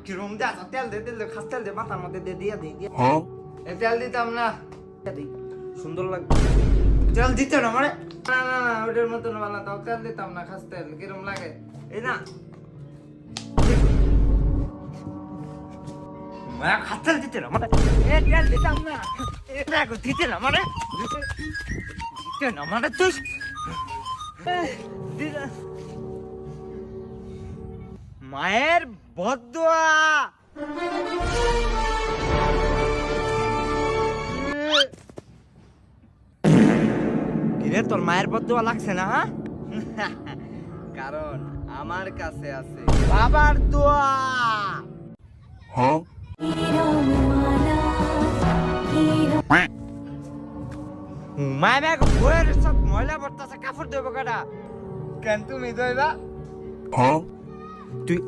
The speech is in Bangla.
কিরম দে তেল দে তেল দে খাস তেল দে মাথার মধ্যে দে দিয়ে দে তেল দিতাম না সুন্দর লাগবে তেল দিতে না মানে না না না ওটার মতন বানাতাম তেল দিতাম না খাস তেল কিরম লাগে এই না খাস তেল দিতে না মানে তেল দিতাম না এটা দিতে না মানে দিতে না মানে তুই মায়ের বদদোয়া কিরে তোর মায়ের বদদোয়া লাগছে না কারণ আমার কাছে আছে বাবার দোয়া মায়ের ব্যাগ বইয়ের সব ময়লা পড়তেছে কাপড় দেবো কাটা কেন তুমি দইবা তুই